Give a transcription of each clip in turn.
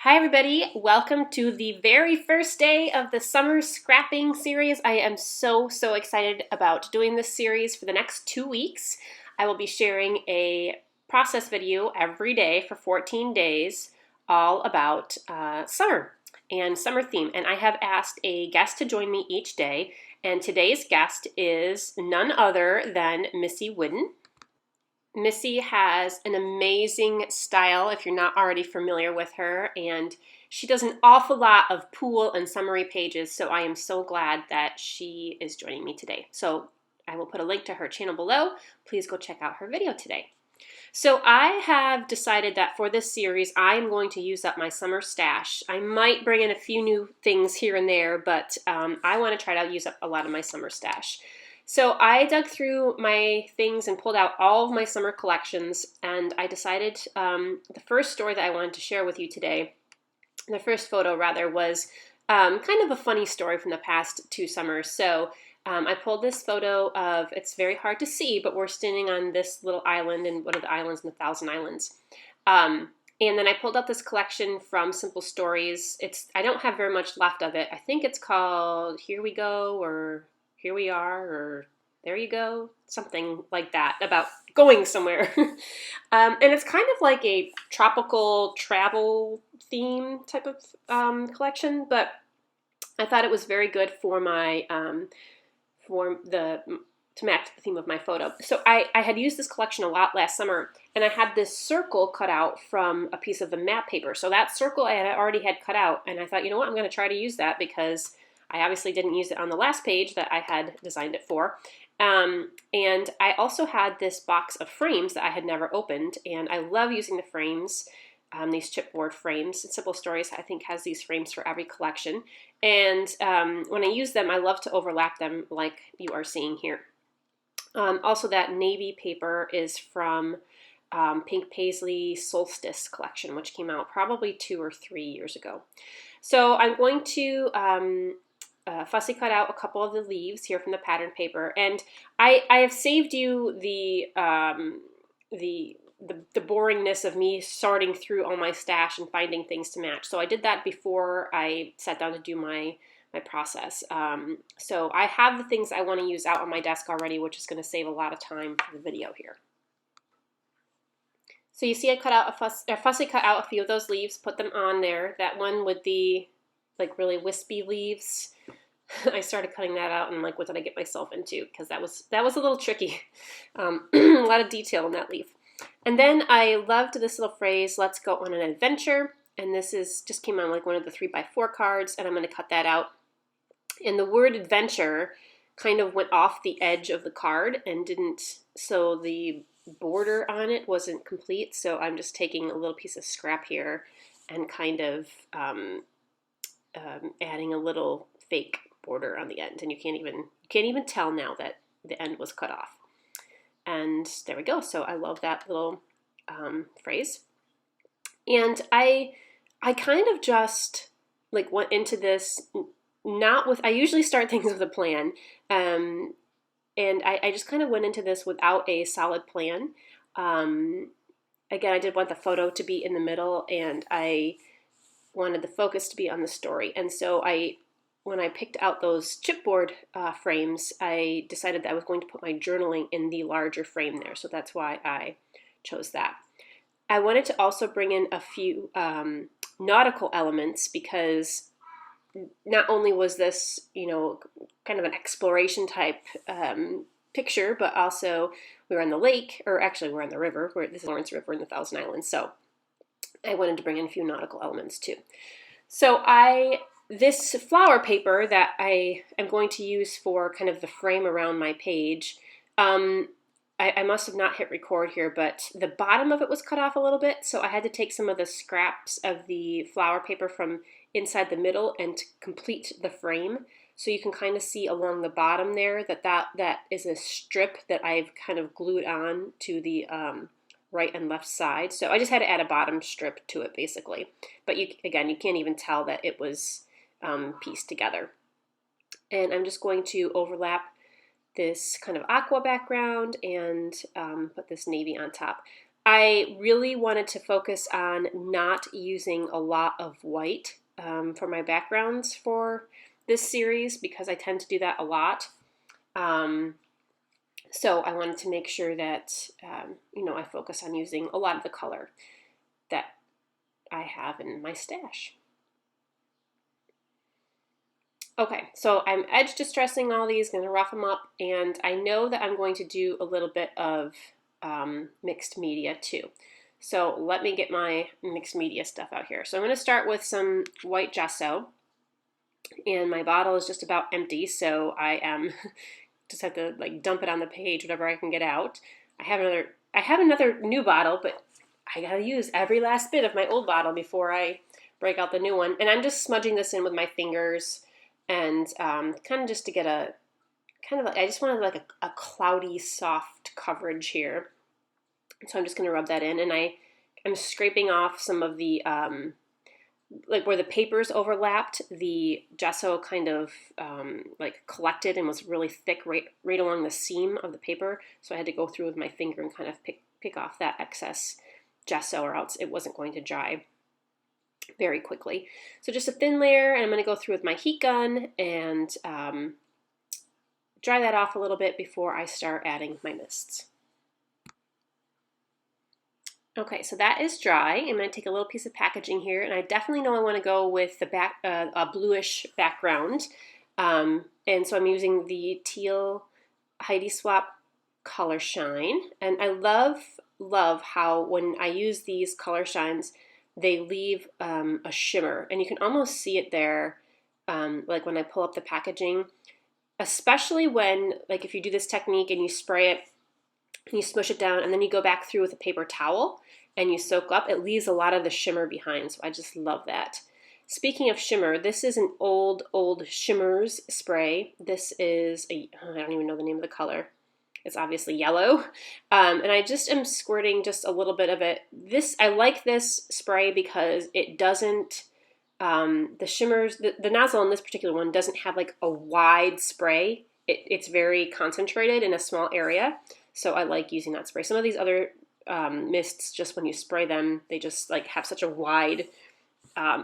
Hi everybody, welcome to the very first day of the Summer Scrapping Series. I am so excited about doing this series for the next 2 weeks. I will be sharing a process video every day for 14 days all about summer and summer theme. And I have asked a guest to join me each day, and today's guest is none other than Missy Wooden. Missy has an amazing style if you're not already familiar with her, and she does an awful lot of pool and summary pages, so I am so glad that she is joining me today. So I will put a link to her channel below. Please go check out her video today. So I have decided that for this series, I am going to use up my summer stash. I might bring in a few new things here and there, but I want to try to use up a lot of my summer stash. So I dug through my things and pulled out all of my summer collections, and I decided the first story that I wanted to share with you today, the first photo rather, was kind of a funny story from the past 2 summers. So I pulled this photo of, it's very hard to see, but we're standing on this little island in one of the islands in the Thousand Islands. And then I pulled out this collection from Simple Stories. I don't have very much left of it. I think it's called Here We Go, or Here We Are, or There You Go, something like that, about going somewhere. And it's kind of like a tropical travel theme type of collection, but I thought it was very good for my to match the theme of my photo. So I had used this collection a lot last summer, and I had this circle cut out from a piece of the map paper. So that circle I already had cut out, and I thought, you know what, I'm going to try to use that because I obviously didn't use it on the last page that I had designed it for. And I also had this box of frames that I had never opened, and I love using the frames, these chipboard frames. Simple Stories, I think, has these frames for every collection. And when I use them, I love to overlap them like you are seeing here. Also, that navy paper is from Pink Paisley Solstice collection, which came out probably 2 or 3 years ago. So I'm going to fussy cut out a couple of the leaves here from the pattern paper, and I have saved you the boringness of me sorting through all my stash and finding things to match. So I did that before I sat down to do my process. So I have the things I want to use out on my desk already, which is going to save a lot of time for the video here. So you see I cut out fussy cut out a few of those leaves, put them on there. That one with the like really wispy leaves, I started cutting that out, and like, what did I get myself into? Because that was a little tricky. A lot of detail in that leaf. And then I loved this little phrase, "Let's go on an adventure." And this just came on like one of the 3x4 cards, and I'm going to cut that out. And the word adventure kind of went off the edge of the card and so the border on it wasn't complete. So I'm just taking a little piece of scrap here and kind of adding a little fake border on the end, and you can't even tell now that the end was cut off. And there we go. So I love that little phrase. And I kind of just like went into this I usually start things with a plan, and I just kind of went into this without a solid plan. Again, I did want the photo to be in the middle, and I wanted the focus to be on the story. And so when I picked out those chipboard frames, I decided that I was going to put my journaling in the larger frame there. So that's why I chose that. I wanted to also bring in a few nautical elements, because not only was this, kind of an exploration type picture, but also we were on the lake, or actually we're on the river. This is Lawrence River in the Thousand Islands. So I wanted to bring in a few nautical elements too. So this flower paper that I am going to use for kind of the frame around my page, I must have not hit record here, but the bottom of it was cut off a little bit, so I had to take some of the scraps of the flower paper from inside the middle and to complete the frame. So you can kind of see along the bottom there that is a strip that I've kind of glued on to the right and left side. So I just had to add a bottom strip to it, basically. But you can't even tell that it was pieced together. And I'm just going to overlap this kind of aqua background and put this navy on top. I really wanted to focus on not using a lot of white for my backgrounds for this series because I tend to do that a lot. So I wanted to make sure that, I focus on using a lot of the color that I have in my stash. Okay, so I'm edge distressing all these, going to rough them up, and I know that I'm going to do a little bit of mixed media too. So let me get my mixed media stuff out here. So I'm going to start with some white gesso, and my bottle is just about empty, so I am just have to like dump it on the page, whatever I can get out. I have another new bottle, but I gotta use every last bit of my old bottle before I break out the new one. And I'm just smudging this in with my fingers, and kind of just to get a I just wanted like a cloudy, soft coverage here. So I'm just gonna rub that in, and I'm scraping off some of the like where the papers overlapped, the gesso kind of like collected and was really thick right along the seam of the paper. So I had to go through with my finger and kind of pick off that excess gesso, or else it wasn't going to dry very quickly. So just a thin layer, and I'm going to go through with my heat gun and dry that off a little bit before I start adding my mists. Okay, so that is dry. I'm going to take a little piece of packaging here, and I definitely know I want to go with the a bluish background. And so I'm using the teal Heidi Swap Color Shine, and I love how when I use these color shines, they leave a shimmer, and you can almost see it there, like when I pull up the packaging, especially when, like if you do this technique and you spray it, and you smush it down, and then you go back through with a paper towel and you soak up, it leaves a lot of the shimmer behind. So I just love that. Speaking of shimmer, this is an old Shimmers spray. This is I don't even know the name of the color. It's obviously yellow. And I just am squirting just a little bit of it. I like this spray because it doesn't, the shimmers, the nozzle on this particular one doesn't have like a wide spray. It's very concentrated in a small area. So I like using that spray. Some of these other mists, just when you spray them, they just like have such a wide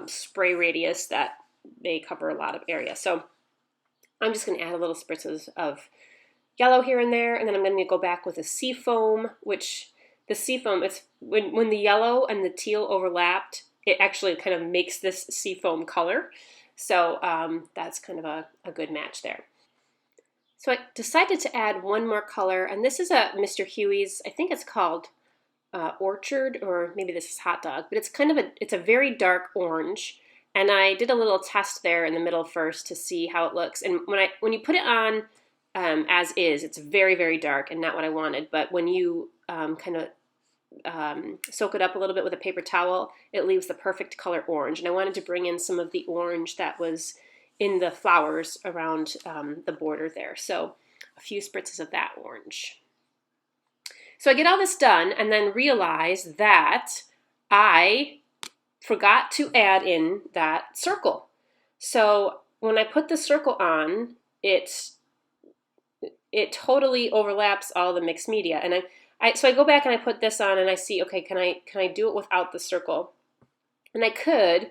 spray radius that they cover a lot of area. So I'm just going to add a little spritzes of yellow here and there, and then I'm going to go back with a sea foam, which the sea foam, it's when the yellow and the teal overlapped, it actually kind of makes this sea foam color. So that's kind of a good match there. So I decided to add one more color, and this is a Mr. Huey's, I think it's called Orchard, or maybe this is Hot Dog, but it's a very dark orange, and I did a little test there in the middle first to see how it looks. And when you put it on as is, it's very, very dark and not what I wanted, but when you kind of soak it up a little bit with a paper towel, it leaves the perfect color orange. And I wanted to bring in some of the orange that was in the flowers around the border there. So a few spritzes of that orange. So I get all this done and then realize that I forgot to add in that circle. So when I put the circle on, it totally overlaps all the mixed media. And so I go back and I put this on and I see, okay, can I do it without the circle? And I could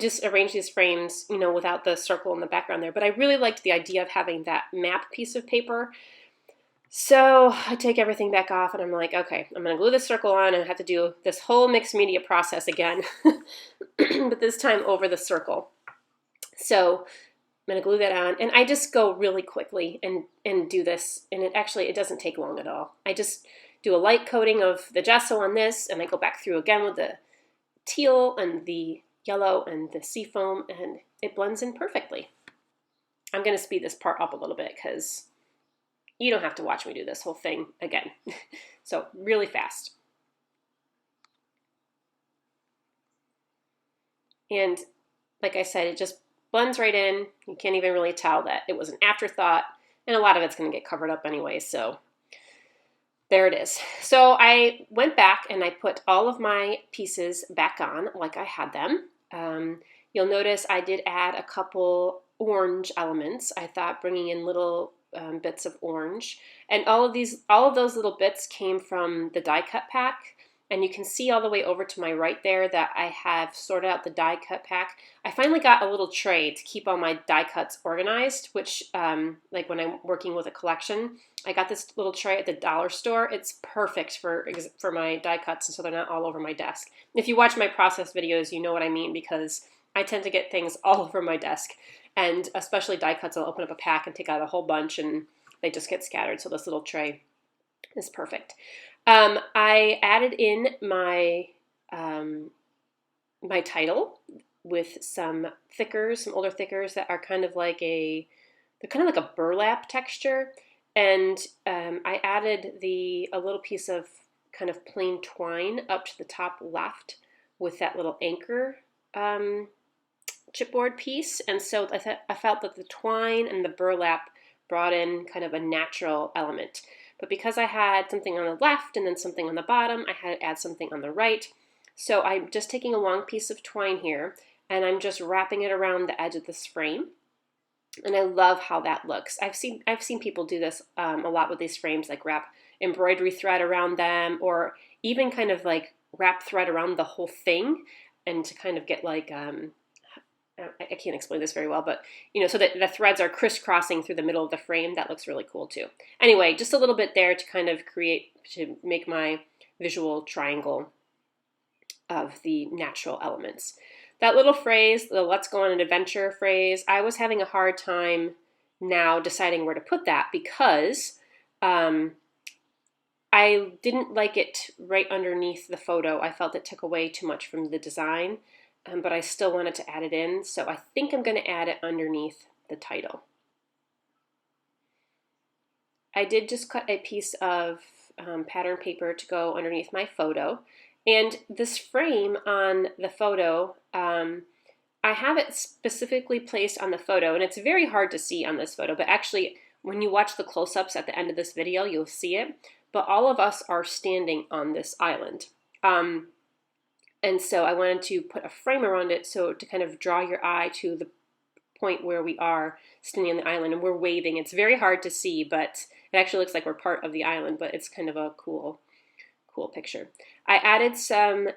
just arrange these frames, without the circle in the background there. But I really liked the idea of having that map piece of paper. So I take everything back off and I'm like, okay, I'm going to glue this circle on and I have to do this whole mixed media process again, but this time over the circle. So I'm going to glue that on, and I just go really quickly and do this, and it doesn't take long at all. I just do a light coating of the gesso on this, and I go back through again with the teal and the yellow and the sea foam, and it blends in perfectly. I'm going to speed this part up a little bit because you don't have to watch me do this whole thing again. So really fast. And like I said, it just blends right in. You can't even really tell that it was an afterthought, and a lot of it's going to get covered up anyway, so there it is. So I went back and I put all of my pieces back on like I had them. You'll notice I did add a couple orange elements. I thought bringing in little bits of orange, and all of those little bits came from the die cut pack. And you can see all the way over to my right there that I have sorted out the die cut pack. I finally got a little tray to keep all my die cuts organized, which like when I'm working with a collection, I got this little tray at the dollar store. It's perfect for my die cuts, and so they're not all over my desk. If you watch my process videos, you know what I mean, because I tend to get things all over my desk, and especially die cuts, I'll open up a pack and take out a whole bunch and they just get scattered, so this little tray is perfect. I added in my my title with some thickers, some older thickers that are kind of like a burlap texture, and I added a little piece of kind of plain twine up to the top left with that little anchor chipboard piece, and so I felt that the twine and the burlap brought in kind of a natural element. But because I had something on the left and then something on the bottom, I had to add something on the right. So I'm just taking a long piece of twine here, and I'm just wrapping it around the edge of this frame. And I love how that looks. I've seen people do this a lot with these frames, like wrap embroidery thread around them, or even kind of like wrap thread around the whole thing, and to kind of get like I can't explain this very well, but so that the threads are crisscrossing through the middle of the frame. That looks really cool too. Anyway, just a little bit there to kind of to make my visual triangle of the natural elements. That little phrase, the "let's go on an adventure" phrase, I was having a hard time now deciding where to put that, because I didn't like it right underneath the photo. I felt it took away too much from the design. But I still wanted to add it in, so I think I'm going to add it underneath the title. I did just cut a piece of pattern paper to go underneath my photo, and this frame on the photo, I have it specifically placed on the photo, and it's very hard to see on this photo, but actually when you watch the close-ups at the end of this video, you'll see it, but all of us are standing on this island. And so I wanted to put a frame around it, so to kind of draw your eye to the point where we are standing on the island and we're waving. It's very hard to see, but it actually looks like we're part of the island, but it's kind of a cool picture. I added some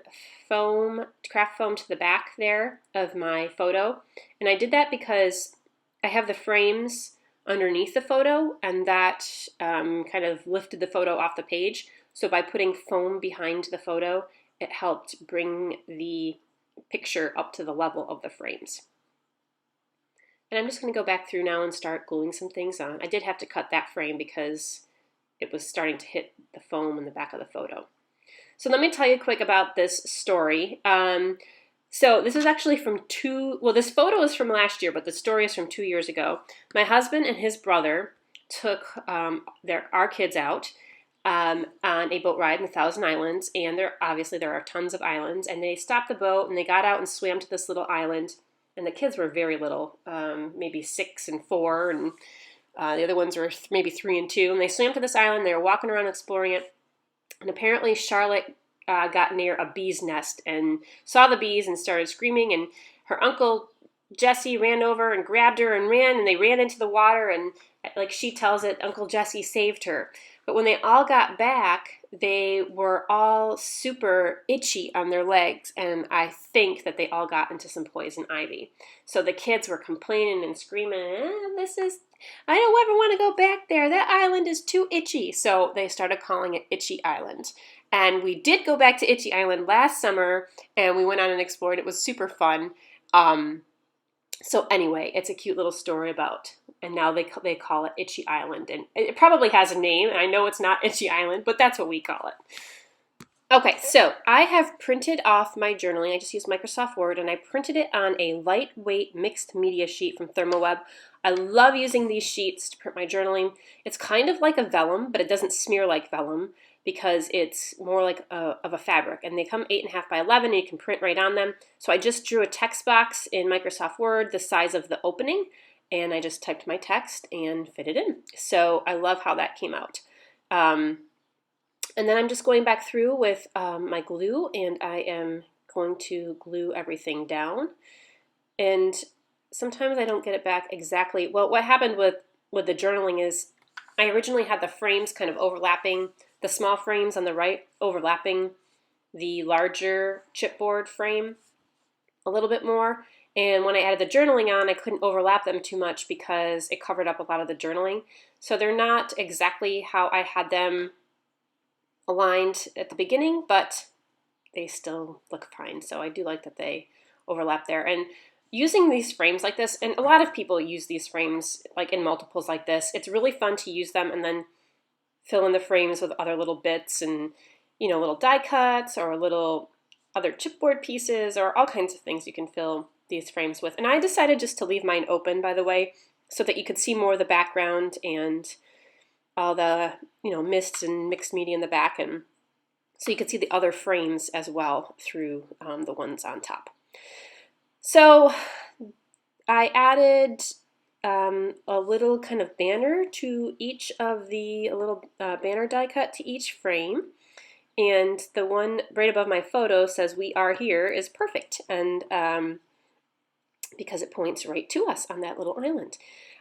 craft foam to the back there of my photo, and I did that because I have the frames underneath the photo, and that kind of lifted the photo off the page. So by putting foam behind the photo, it helped bring the picture up to the level of the frames. And I'm just going to go back through now and start gluing some things on. I did have to cut that frame because it was starting to hit the foam in the back of the photo. So let me tell you quick about this story. So this is actually from this photo is from last year, but the story is from 2 years ago. My husband and his brother took our kids out on a boat ride in the Thousand Islands, and there are tons of islands, and they stopped the boat and they got out and swam to this little island, and the kids were very little, maybe 6 and 4, and the other ones were maybe 3 and 2, and they swam to this island. They were walking around exploring it, and apparently Charlotte got near a bee's nest and saw the bees and started screaming, and her uncle Jesse ran over and grabbed her and they ran into the water, and like she tells it, Uncle Jesse saved her. But when they all got back, they were all super itchy on their legs, and I think that they all got into some poison ivy. So the kids were complaining and screaming, I don't ever want to go back there. That island is too itchy. So they started calling it Itchy Island. And we did go back to Itchy Island last summer, and we went on and explored. It was super fun. So anyway, it's a cute little story and now they call it Itchy Island, and it probably has a name, and I know it's not Itchy Island, but that's what we call it. Okay, so I have printed off my journaling. I just used Microsoft Word, and I printed it on a lightweight mixed media sheet from ThermoWeb. I love using these sheets to print my journaling. It's kind of like a vellum, but it doesn't smear like vellum because it's more like of a fabric, and they come 8.5 by 11, and you can print right on them. So I just drew a text box in Microsoft Word the size of the opening, and I just typed my text and fit it in. So I love how that came out. And then I'm just going back through with my glue, and I am going to glue everything down. And sometimes I don't get it back exactly. Well, what happened with the journaling is I originally had the frames kind of overlapping, the small frames on the right overlapping the larger chipboard frame a little bit more. And when I added the journaling on, I couldn't overlap them too much because it covered up a lot of the journaling. So they're not exactly how I had them aligned at the beginning, but they still look fine. So I do like that they overlap there. And using these frames like this, and a lot of people use these frames like in multiples like this, it's really fun to use them and then fill in the frames with other little bits and, you know, little die cuts or little other chipboard pieces or all kinds of things you can fill these frames with. And I decided just to leave mine open, by the way, so that you could see more of the background and all the, you know, mist and mixed media in the back, and so you could see the other frames as well through the ones on top. So I added a little kind of banner to each of a little banner die cut to each frame. And the one right above my photo says "We are here" is perfect, and because it points right to us on that little island.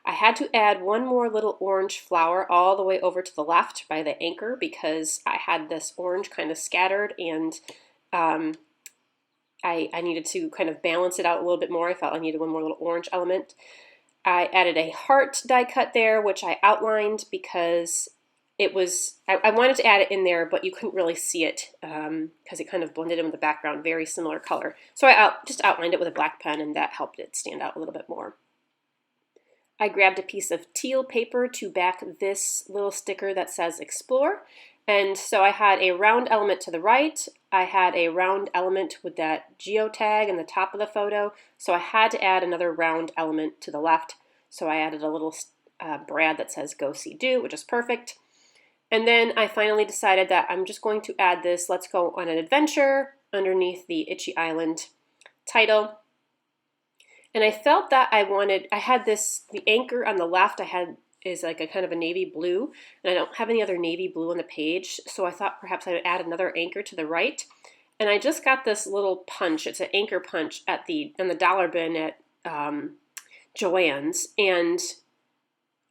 I had to add one more little orange flower all the way over to the left by the anchor because I had this orange kind of scattered, and I needed to kind of balance it out a little bit more. I felt I needed one more little orange element. I added a heart die cut there, which I outlined because it was, I wanted to add it in there, but you couldn't really see it because it kind of blended in with the background, very similar color. So I just outlined it with a black pen, and that helped it stand out a little bit more. I grabbed a piece of teal paper to back this little sticker that says Explore. And so I had a round element to the right. I had a round element with that geotag in the top of the photo. So I had to add another round element to the left. So I added a little brad that says Go See Do, which is perfect. And then I finally decided that I'm just going to add this "Let's Go on an Adventure" underneath the Itchy Island title. And I felt that I had this, the anchor on the left is like a kind of a navy blue, and I don't have any other navy blue on the page, so I thought perhaps I would add another anchor to the right. And I just got this little punch, it's an anchor punch in the dollar bin at Joann's, and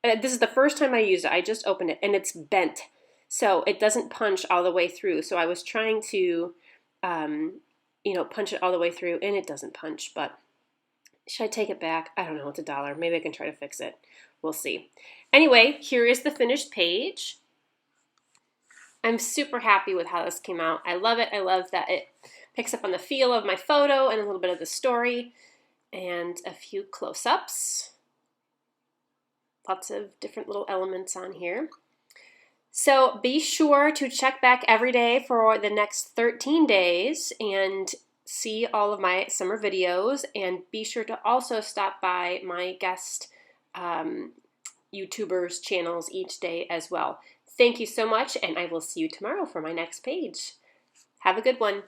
this is the first time I used it. I just opened it, and it's bent, so it doesn't punch all the way through. So I was trying to, punch it all the way through, and it doesn't punch, but should I take it back? I don't know, it's $1. Maybe I can try to fix it. We'll see. Anyway, here is the finished page. I'm super happy with how this came out. I love it. I love that it picks up on the feel of my photo and a little bit of the story and a few close-ups. Lots of different little elements on here. So be sure to check back every day for the next 13 days and see all of my summer videos, and be sure to also stop by my guest YouTubers channels each day as well. Thank you so much, and I will see you tomorrow for my next page. Have a good one.